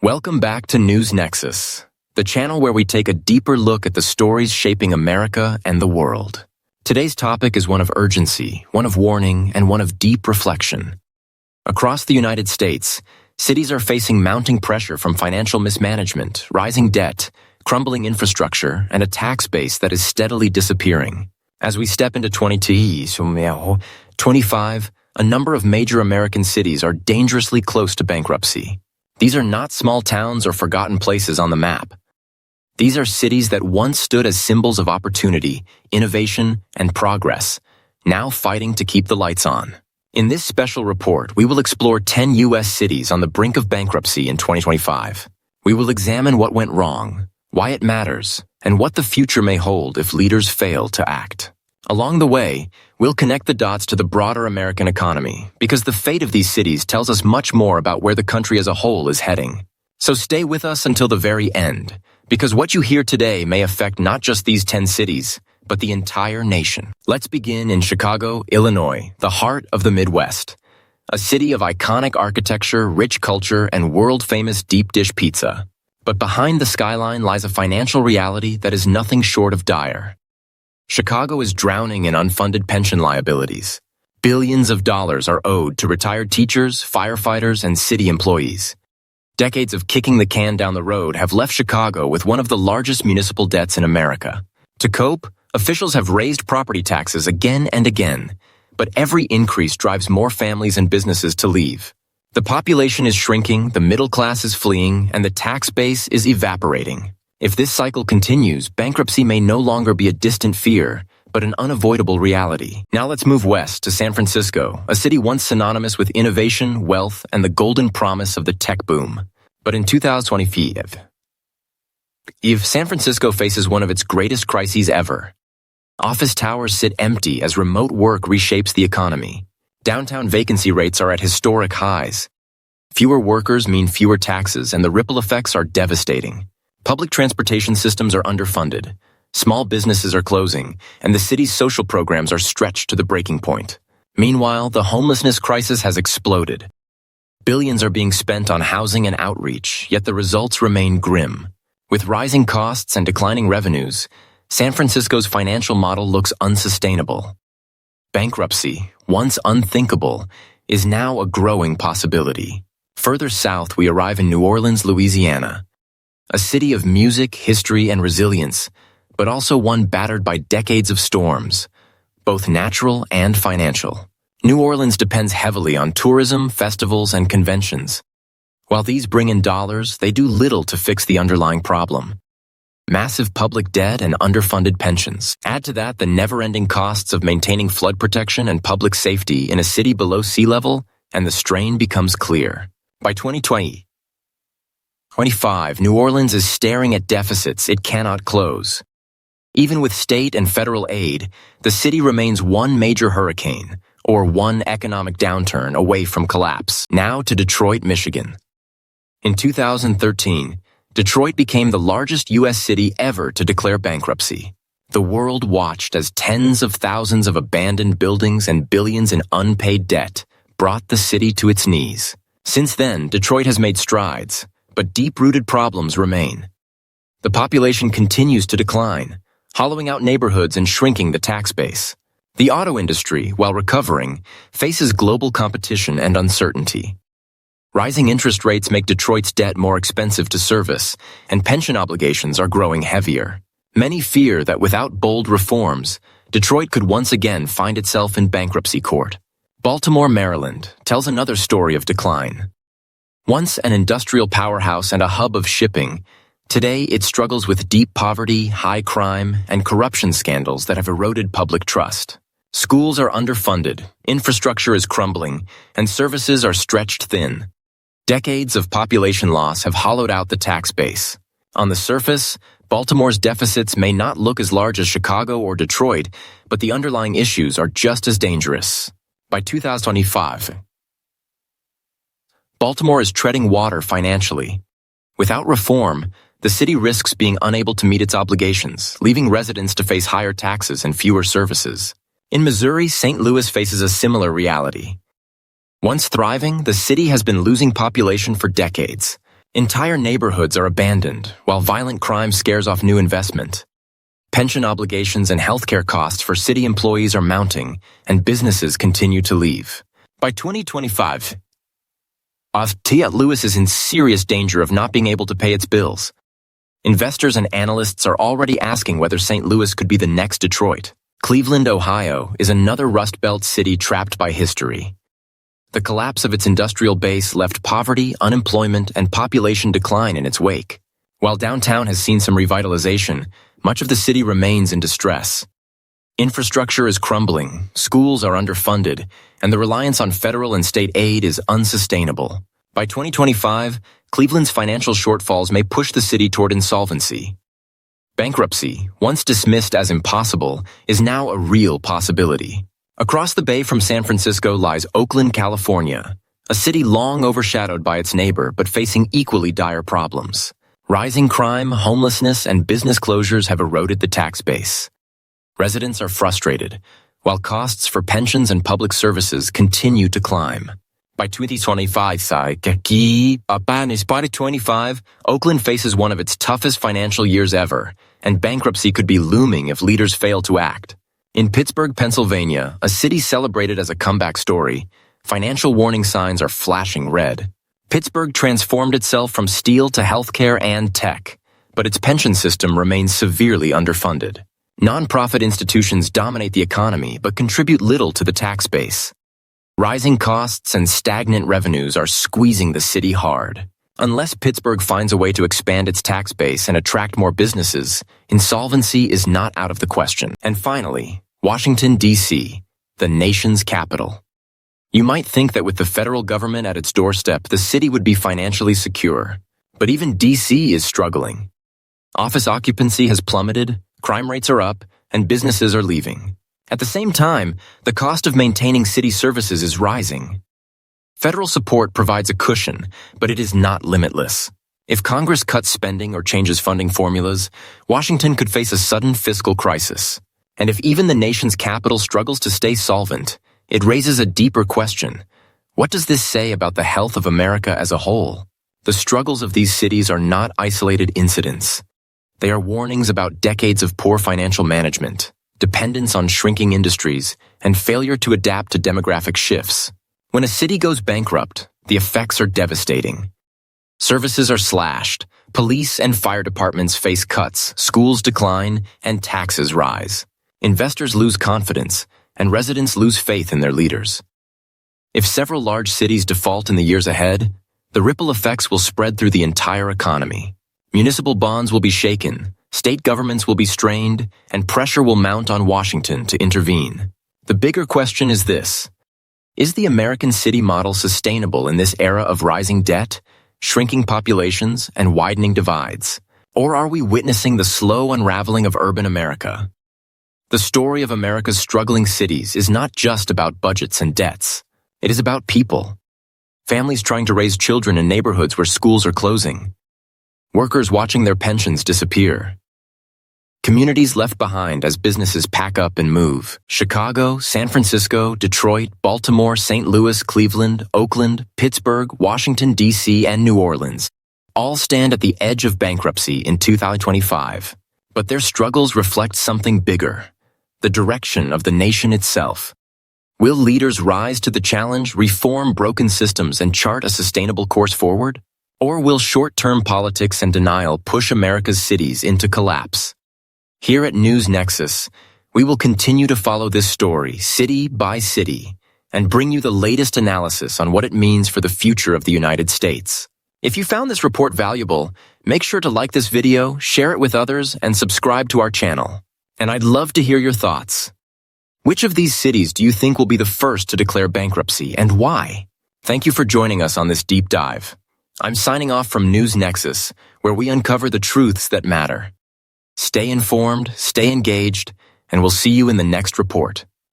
Welcome back to News Nexus, the channel where we take a deeper look at the stories shaping America and the world. Today's topic is one of urgency, one of warning, and one of deep reflection. Across the United States, cities are facing mounting pressure from financial mismanagement, rising debt, crumbling infrastructure, and a tax base that is steadily disappearing. As we step into 2025, a number of major American cities are dangerously close to bankruptcy. These are not small towns or forgotten places on the map. These are cities that once stood as symbols of opportunity, innovation, and progress, now fighting to keep the lights on. In this special report, we will explore 10 U.S. cities on the brink of bankruptcy in 2025. We will examine what went wrong, why it matters, and what the future may hold if leaders fail to act. Along the way, we'll connect the dots to the broader American economy, because the fate of these cities tells us much more about where the country as a whole is heading. So stay with us until the very end, because what you hear today may affect not just these 10 cities, but the entire nation. Let's begin in Chicago, Illinois, the heart of the Midwest. A city of iconic architecture, rich culture, and world-famous deep dish pizza. But behind the skyline lies a financial reality that is nothing short of dire. Chicago is drowning in unfunded pension liabilities. Billions of dollars are owed to retired teachers, firefighters, and city employees. Decades of kicking the can down the road have left Chicago with one of the largest municipal debts in America. To cope, officials have raised property taxes again and again, but every increase drives more families and businesses to leave. The population is shrinking, the middle class is fleeing, and the tax base is evaporating. If this cycle continues, bankruptcy may no longer be a distant fear, but an unavoidable reality. Now let's move west to San Francisco, a city once synonymous with innovation, wealth, and the golden promise of the tech boom. But in 2025, San Francisco faces one of its greatest crises ever. Office towers sit empty as remote work reshapes the economy. Downtown vacancy rates are at historic highs. Fewer workers mean fewer taxes, and the ripple effects are devastating. Public transportation systems are underfunded. Small businesses are closing, and the city's social programs are stretched to the breaking point. Meanwhile, the homelessness crisis has exploded. Billions are being spent on housing and outreach, yet the results remain grim. With rising costs and declining revenues, San Francisco's financial model looks unsustainable. Bankruptcy, once unthinkable, is now a growing possibility. Further south, we arrive in New Orleans, Louisiana. A city of music, history, and resilience, but also one battered by decades of storms, both natural and financial. New Orleans depends heavily on tourism, festivals, and conventions. While these bring in dollars, they do little to fix the underlying problem. Massive public debt and underfunded pensions. Add to that the never-ending costs of maintaining flood protection and public safety in a city below sea level, and the strain becomes clear. By 2025, New Orleans is staring at deficits it cannot close. Even with state and federal aid, the city remains one major hurricane, or one economic downturn away from collapse. Now to Detroit, Michigan. In 2013, Detroit became the largest U.S. city ever to declare bankruptcy. The world watched as tens of thousands of abandoned buildings and billions in unpaid debt brought the city to its knees. Since then, Detroit has made strides, but deep-rooted problems remain. The population continues to decline, hollowing out neighborhoods and shrinking the tax base. The auto industry, while recovering, faces global competition and uncertainty. Rising interest rates make Detroit's debt more expensive to service, and pension obligations are growing heavier. Many fear that without bold reforms, Detroit could once again find itself in bankruptcy court. Baltimore, Maryland, tells another story of decline. Once an industrial powerhouse and a hub of shipping, today it struggles with deep poverty, high crime, and corruption scandals that have eroded public trust. Schools are underfunded, infrastructure is crumbling, and services are stretched thin. Decades of population loss have hollowed out the tax base. On the surface, Baltimore's deficits may not look as large as Chicago or Detroit, but the underlying issues are just as dangerous. By 2025, Baltimore is treading water financially. Without reform, the city risks being unable to meet its obligations, leaving residents to face higher taxes and fewer services. In Missouri, St. Louis faces a similar reality. Once thriving, the city has been losing population for decades. Entire neighborhoods are abandoned, while violent crime scares off new investment. Pension obligations and healthcare costs for city employees are mounting, and businesses continue to leave. By 2025, St. Louis is in serious danger of not being able to pay its bills. Investors and analysts are already asking whether St. Louis could be the next Detroit. Cleveland, Ohio, is another Rust Belt city trapped by history. The collapse of its industrial base left poverty, unemployment, and population decline in its wake. While downtown has seen some revitalization, much of the city remains in distress. Infrastructure is crumbling, schools are underfunded, and the reliance on federal and state aid is unsustainable. By 2025, Cleveland's financial shortfalls may push the city toward insolvency. Bankruptcy, once dismissed as impossible, is now a real possibility. Across the bay from San Francisco lies Oakland, California, a city long overshadowed by its neighbor but facing equally dire problems. Rising crime, homelessness, and business closures have eroded the tax base. Residents are frustrated, while costs for pensions and public services continue to climb. By 2025, Oakland faces one of its toughest financial years ever, and bankruptcy could be looming if leaders fail to act. In Pittsburgh, Pennsylvania, a city celebrated as a comeback story, financial warning signs are flashing red. Pittsburgh transformed itself from steel to healthcare and tech, but its pension system remains severely underfunded. Nonprofit institutions dominate the economy but contribute little to the tax base. Rising costs and stagnant revenues are squeezing the city hard. Unless Pittsburgh finds a way to expand its tax base and attract more businesses, insolvency is not out of the question. And finally, Washington, D.C., the nation's capital. You might think that with the federal government at its doorstep, the city would be financially secure. But even D.C. is struggling. Office occupancy has plummeted, crime rates are up, and businesses are leaving. At the same time, the cost of maintaining city services is rising. Federal support provides a cushion, but it is not limitless. If Congress cuts spending or changes funding formulas, Washington could face a sudden fiscal crisis. And if even the nation's capital struggles to stay solvent, it raises a deeper question. What does this say about the health of America as a whole? The struggles of these cities are not isolated incidents. They are warnings about decades of poor financial management, dependence on shrinking industries, and failure to adapt to demographic shifts. When a city goes bankrupt, the effects are devastating. Services are slashed, police and fire departments face cuts, schools decline, and taxes rise. Investors lose confidence, and residents lose faith in their leaders. If several large cities default in the years ahead, the ripple effects will spread through the entire economy. Municipal bonds will be shaken, state governments will be strained, and pressure will mount on Washington to intervene. The bigger question is this: is the American city model sustainable in this era of rising debt, shrinking populations, and widening divides? Or are we witnessing the slow unraveling of urban America? The story of America's struggling cities is not just about budgets and debts. It is about people. Families trying to raise children in neighborhoods where schools are closing. Workers watching their pensions disappear. Communities left behind as businesses pack up and move. Chicago, San Francisco, Detroit, Baltimore, St. Louis, Cleveland, Oakland, Pittsburgh, Washington, D.C., and New Orleans all stand at the edge of bankruptcy in 2025. But their struggles reflect something bigger: the direction of the nation itself. Will leaders rise to the challenge, reform broken systems, and chart a sustainable course forward? Or will short-term politics and denial push America's cities into collapse? Here at News Nexus, we will continue to follow this story city by city and bring you the latest analysis on what it means for the future of the United States. If you found this report valuable, make sure to like this video, share it with others, and subscribe to our channel. And I'd love to hear your thoughts. Which of these cities do you think will be the first to declare bankruptcy, and why? Thank you for joining us on this deep dive. I'm signing off from News Nexus, where we uncover the truths that matter. Stay informed, stay engaged, and we'll see you in the next report.